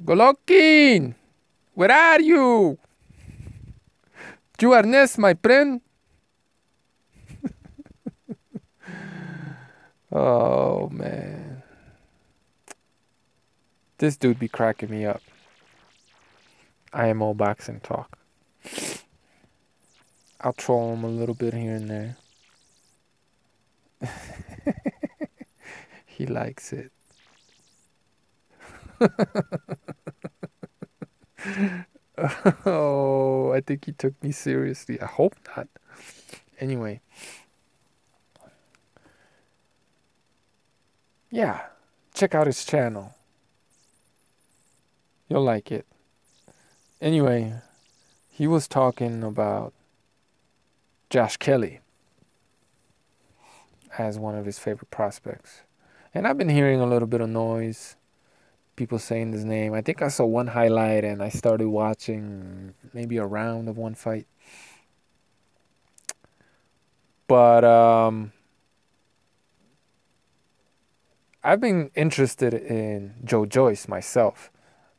Golokin, where are you? You are Ness, my friend. Oh man, this dude be cracking me up. IMO boxing talk. I'll troll him a little bit here and there. He likes it. Oh, I think he took me seriously. I hope not. Anyway, yeah, check out his channel. You'll like it. Anyway, he was talking about Josh Kelly as one of his favorite prospects. And I've been hearing a little bit of noise, people saying his name. I think I saw one highlight and I started watching maybe a round of one fight. But I've been interested in Joyce myself.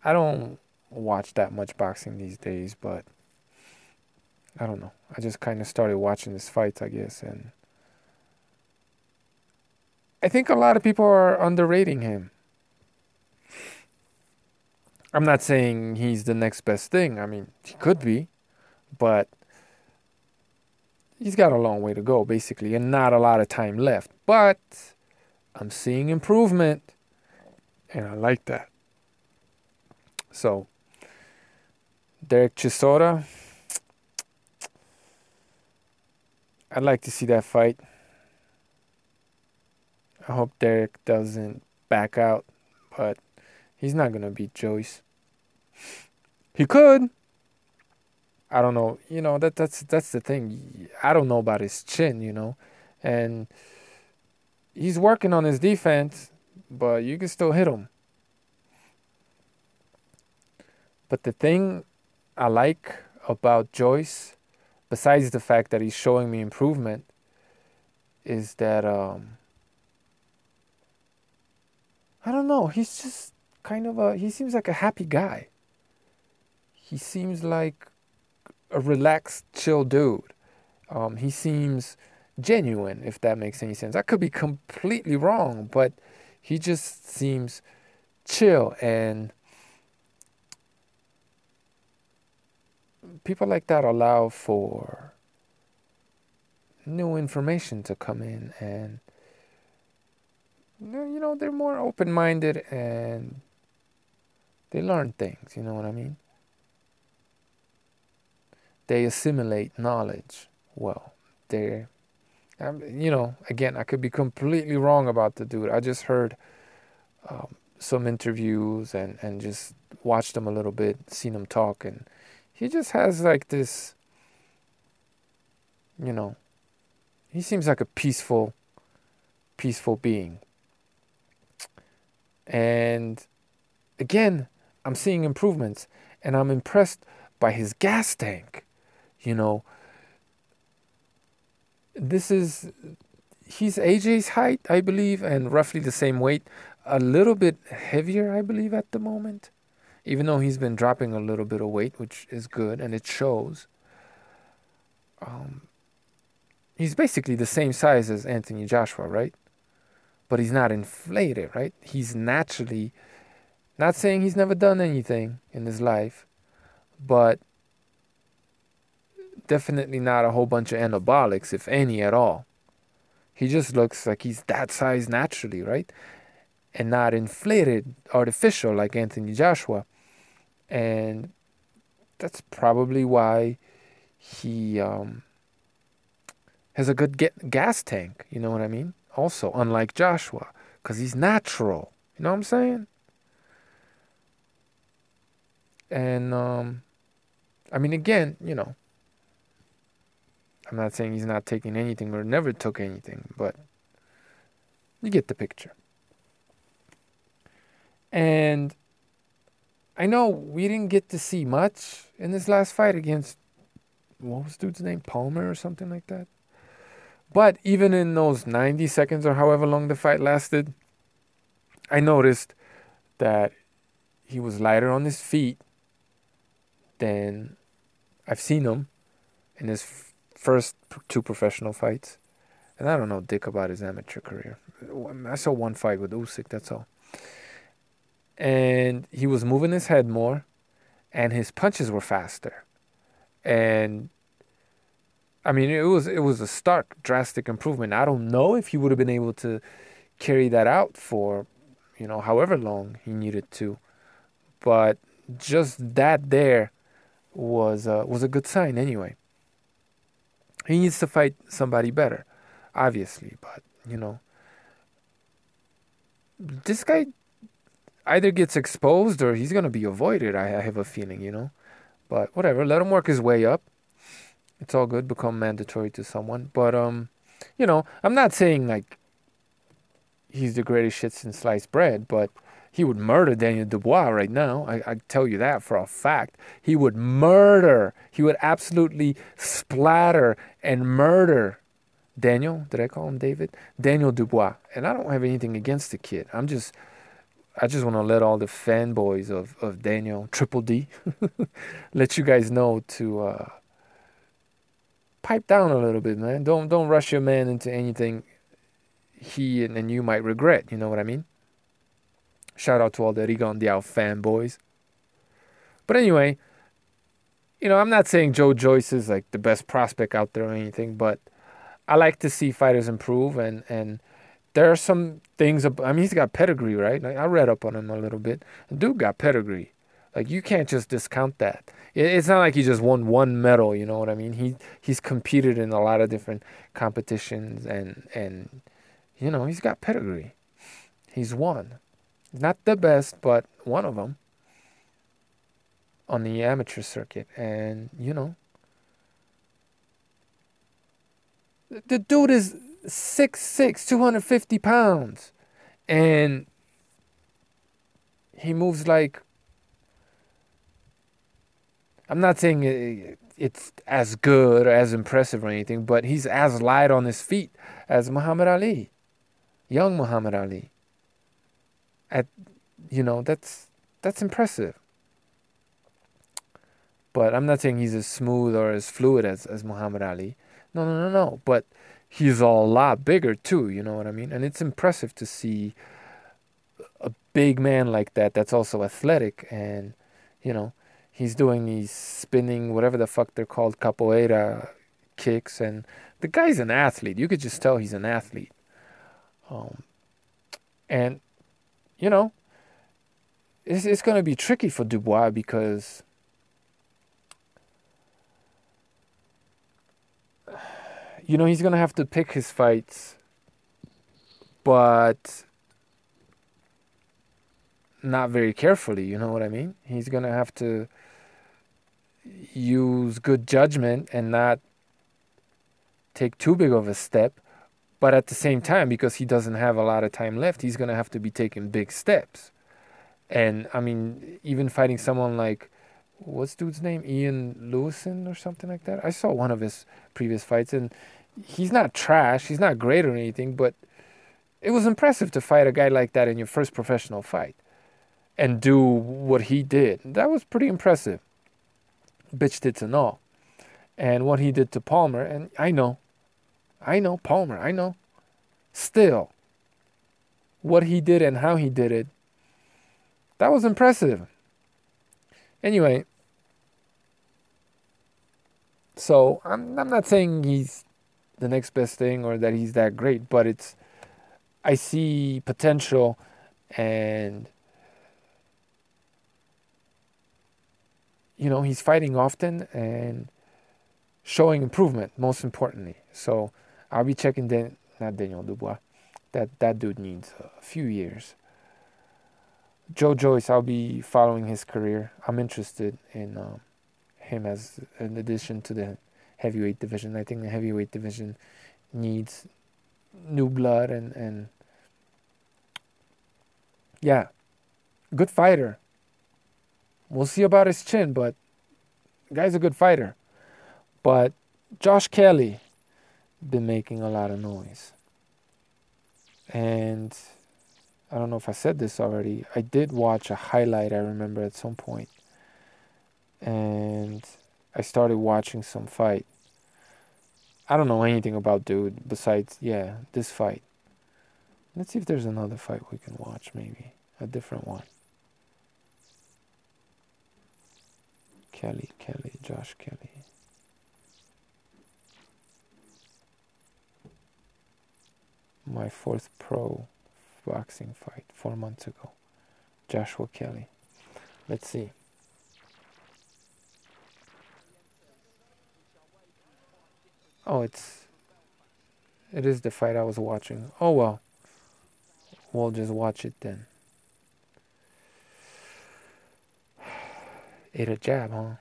I don't watch that much boxing these days, but I don't know. I just kind of started watching his fights, I guess, and I think a lot of people are underrating him. I'm not saying he's the next best thing. I mean, he could be, but he's got a long way to go, basically, and not a lot of time left. But I'm seeing improvement, and I like that. So, Derek Chisora, I'd like to see that fight. I hope Derek doesn't back out, but he's not going to beat Joyce. He could. I don't know. You know, that's the thing. I don't know about his chin, you know. And he's working on his defense, but you can still hit him. But the thing I like about Joyce, besides the fact that he's showing me improvement, is that I don't know, he's just kind of he seems like a happy guy. He seems like a relaxed, chill dude. He seems genuine, if that makes any sense. I could be completely wrong, but he just seems chill, and people like that allow for new information to come in, and you know, they're more open-minded and they learn things, you know what I mean? They assimilate knowledge well. They're, you know, again, I could be completely wrong about the dude. I just heard some interviews and just watched him a little bit, seen him talk, and he just has like this, you know, he seems like a peaceful being. And again, I'm seeing improvements, and I'm impressed by his gas tank. You know, he's AJ's height, I believe, and roughly the same weight. A little bit heavier, I believe, at the moment, even though he's been dropping a little bit of weight, which is good, and it shows. He's basically the same size as Anthony Joshua, right? But he's not inflated, right? He's naturally, not saying he's never done anything in his life, but definitely not a whole bunch of anabolics, if any at all. He just looks like he's that size naturally, right? And not inflated, artificial like Anthony Joshua. And that's probably why he has a good gas tank, you know what I mean? Also, unlike Joshua, because he's natural. You know what I'm saying? And, I mean, again, you know, I'm not saying he's not taking anything or never took anything, but you get the picture. And I know we didn't get to see much in this last fight against, what was dude's name? Palmer or something like that. But even in those 90 seconds or however long the fight lasted, I noticed that he was lighter on his feet than I've seen him in his first two professional fights. And I don't know dick about his amateur career. I saw one fight with Usyk, that's all. And he was moving his head more, and his punches were faster. And I mean, it was a stark, drastic improvement. I don't know if he would have been able to carry that out for, however long he needed to, but just that there was a good sign anyway. He needs to fight somebody better, obviously, but this guy either gets exposed or he's gonna be avoided. I have a feeling. But whatever, let him work his way up. It's all good. Become mandatory to someone, but I'm not saying like he's the greatest shit since sliced bread, but he would murder Daniel Dubois right now. I tell you that for a fact. He would murder. He would absolutely splatter and murder Daniel. Did I call him David? Daniel Dubois. And I don't have anything against the kid. I just want to let all the fanboys of Daniel Triple D let you guys know to pipe down a little bit, man. Don't rush your man into anything he and you might regret. You know what I mean? Shout out to all the Rigon Diao fanboys. But anyway, I'm not saying Joe Joyce is like the best prospect out there or anything, but I like to see fighters improve, and there are some things. I mean, he's got pedigree, right? Like, I read up on him a little bit. The dude got pedigree. Like, you can't just discount that. It's not like he just won one medal. You know what I mean? He's competed in a lot of different competitions, and he's got pedigree. He's won. Not the best, but one of them on the amateur circuit. And, the dude is 6'6", 250 pounds. And he moves like, I'm not saying it's as good or as impressive or anything, but he's as light on his feet as Muhammad Ali, young Muhammad Ali. That's impressive. But I'm not saying he's as smooth or as fluid as Muhammad Ali. No. But he's a lot bigger too, you know what I mean? And it's impressive to see a big man like that that's also athletic, and he's doing these spinning, whatever the fuck they're called, capoeira kicks, and the guy's an athlete. You could just tell he's an athlete. And it's going to be tricky for Dubois because he's going to have to pick his fights, but not very carefully, you know what I mean? He's going to have to use good judgment and not take too big of a step. But at the same time, because he doesn't have a lot of time left, he's going to have to be taking big steps. And, I mean, even fighting someone like, what's dude's name? Ian Lewison or something like that? I saw one of his previous fights, and he's not trash. He's not great or anything, but it was impressive to fight a guy like that in your first professional fight and do what he did. That was pretty impressive. Bitch tits and all. And what he did to Palmer, and I know, Palmer, I know. Still, what he did and how he did it, that was impressive. Anyway, so I'm not saying he's the next best thing or that he's that great, but I see potential, and he's fighting often and showing improvement, most importantly. So I'll be checking not Daniel Dubois. That dude needs a few years. Joe Joyce, I'll be following his career. I'm interested in him as an addition to the heavyweight division. I think the heavyweight division needs new blood, and yeah, good fighter. We'll see about his chin, but guy's a good fighter. But Josh Kelly been making a lot of noise. And I don't know if I said this already. I did watch a highlight, I remember, at some point, and I started watching some fight. I don't know anything about dude besides, yeah, this fight. Let's see if there's another fight we can watch, maybe. A different one. Josh Kelly. My fourth pro boxing fight 4 months ago. Joshua Kelly. Let's see. Oh, it is the fight I was watching. Oh well, we'll just watch it then. Ate a jab, huh?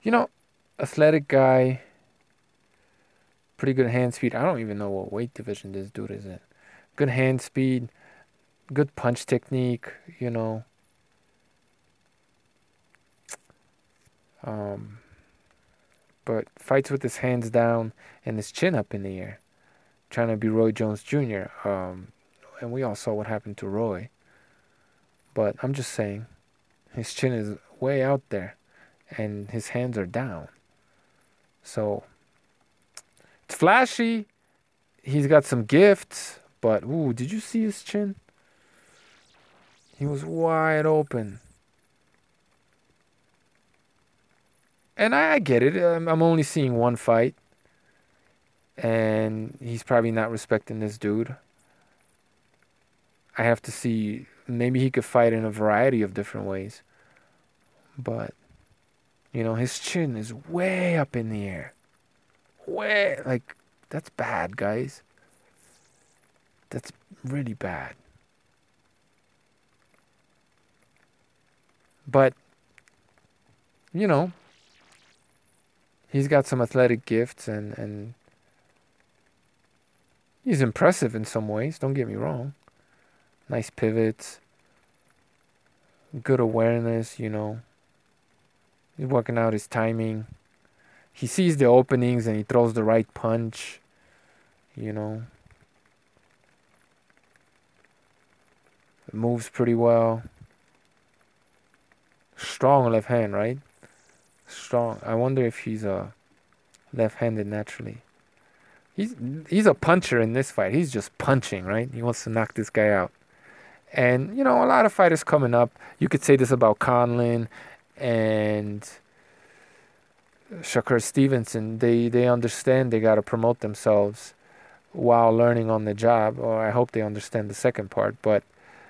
You know, athletic guy, pretty good hand speed. I don't even know what weight division this dude is in. Good hand speed, good punch technique, you know. Um, but fights with his hands down and his chin up in the air, trying to be Roy Jones Jr. And we all saw what happened to Roy. But I'm just saying, his chin is way out there, and his hands are down. So it's flashy. He's got some gifts, but ooh, did you see his chin? He was wide open. And I get it. I'm only seeing one fight, and he's probably not respecting this dude. I have to see. Maybe he could fight in a variety of different ways. But, you know, his chin is way up in the air. Way, like, that's bad, guys. That's really bad. But, you know, he's got some athletic gifts, and he's impressive in some ways, don't get me wrong. Nice pivots, good awareness, you know. He's working out his timing. He sees the openings and he throws the right punch, you know. It moves pretty well. Strong left hand, right? Strong. I wonder if he's left-handed naturally. He's a puncher in this fight. He's just punching, right? He wants to knock this guy out. And, you know, a lot of fighters coming up. You could say this about Conlon and Shakur Stevenson. They understand they got to promote themselves while learning on the job. Or I hope they understand the second part. But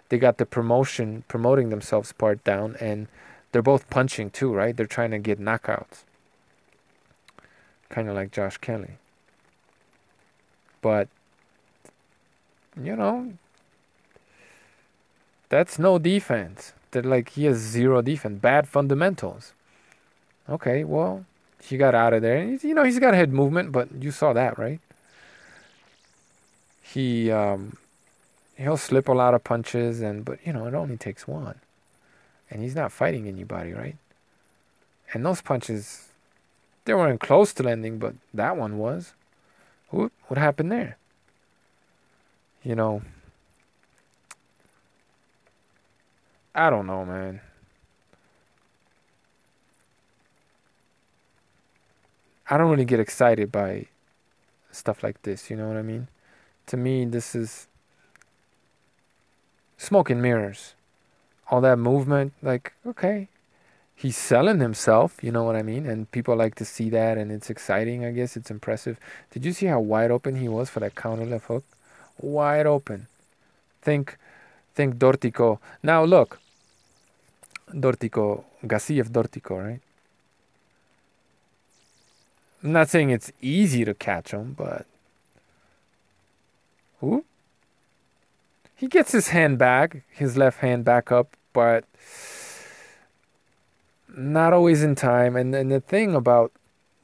they got the promoting themselves part down. And they're both punching too, right? They're trying to get knockouts. Kind of like Josh Kelly. But, you know, that's no defense. That, like, he has zero defense. Bad fundamentals. Okay, well, he got out of there. You know, he's got head movement, but you saw that, right? He'll slip a lot of punches, but you know, it only takes one. And he's not fighting anybody, right? And those punches, they weren't close to landing, but that one was. What happened there? You know, I don't know, man. I don't really get excited by stuff like this, you know what I mean? To me, this is smoke and mirrors. All that movement, like, okay, he's selling himself, you know what I mean? And people like to see that, and it's exciting, I guess. It's impressive. Did you see how wide open he was for that counter left hook? Wide open. Think Dortico. Now look, Dortico, Gassiev Dortico, right? I'm not saying it's easy to catch him, but ooh, he gets his hand back, his left hand back up, but not always in time. And the thing about,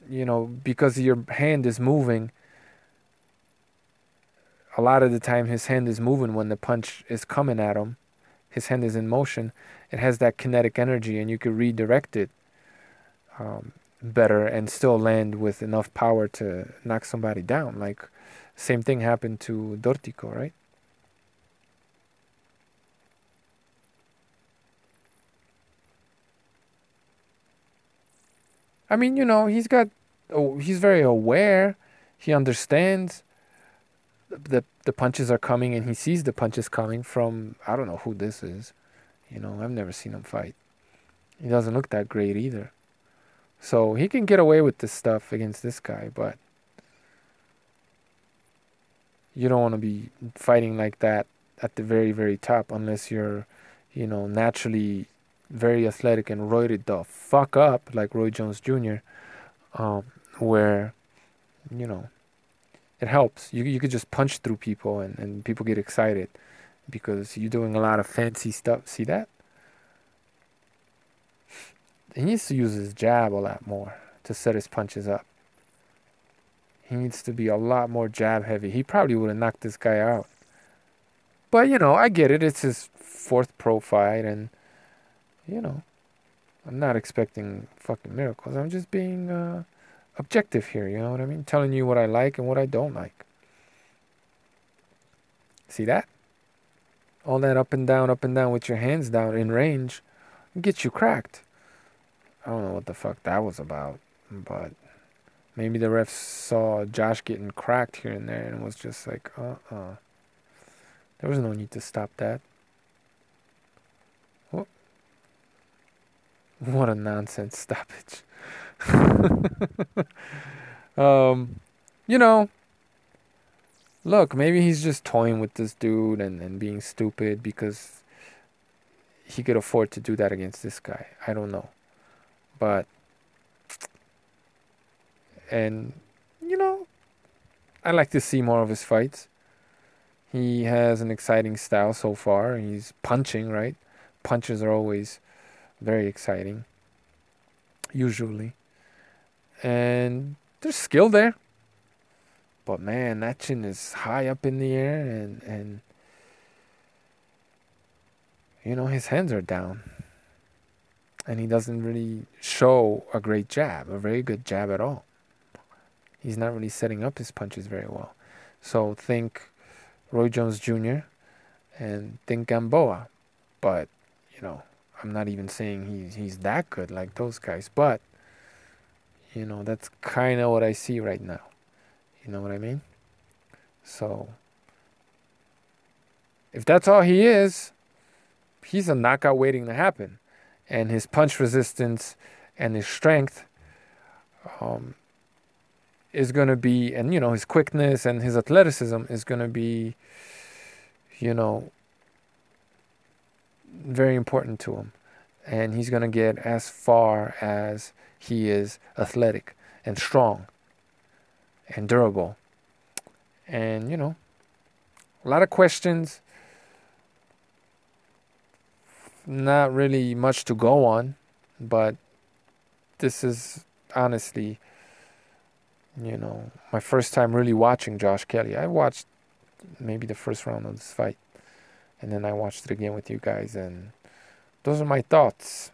you know, because your hand is moving, a lot of the time his hand is moving when the punch is coming at him. His hand is in motion. It has that kinetic energy, and you could redirect it. better and still land with enough power to knock somebody down. Like, same thing happened to Dortico, right? I mean, he's very aware. He understands the punches are coming, and he sees the punches coming from, I don't know who this is. I've never seen him fight. He doesn't look that great either. So he can get away with this stuff against this guy, but you don't want to be fighting like that at the very, very top unless you're, naturally very athletic and roided the fuck up like Roy Jones Jr., where, you know, it helps. You could just punch through people and people get excited because you're doing a lot of fancy stuff. See that? He needs to use his jab a lot more to set his punches up. He needs to be a lot more jab heavy. He probably would have knocked this guy out. But, I get it. It's his fourth pro fight, and, I'm not expecting fucking miracles. I'm just being objective here, you know what I mean? Telling you what I like and what I don't like. See that? All that up and down with your hands down in range gets you cracked. I don't know what the fuck that was about, but maybe the refs saw Josh getting cracked here and there and was just like, There was no need to stop that. What a nonsense stoppage. You know, look, maybe he's just toying with this dude and being stupid because he could afford to do that against this guy. I don't know. But, and, I like to see more of his fights. He has an exciting style so far. He's punching, right? Punches are always very exciting, usually. And there's skill there. But man, that chin is high up in the air and his hands are down. And he doesn't really show a great jab, a very good jab at all. He's not really setting up his punches very well. So think Roy Jones Jr. and think Gamboa. But, I'm not even saying he's that good like those guys. But, that's kind of what I see right now. You know what I mean? So, if that's all he is, he's a knockout waiting to happen. And his punch resistance and his strength is going to be, and, his quickness and his athleticism is going to be, very important to him. And he's going to get as far as he is athletic and strong and durable. And, a lot of questions. Not really much to go on, but this is honestly, my first time really watching Josh Kelly. I watched maybe the first round of this fight, and then I watched it again with you guys, and those are my thoughts.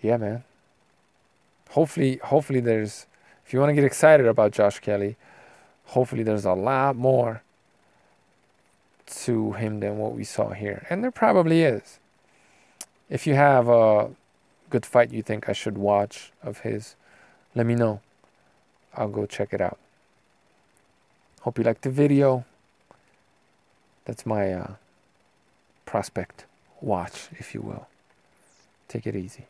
Yeah, man. Hopefully there's, if you want to get excited about Josh Kelly, hopefully there's a lot more to him than what we saw here. And there probably is. If you have a good fight you think I should watch of his, let me know. I'll go check it out. Hope you liked the video. That's my prospect watch, if you will. Take it easy.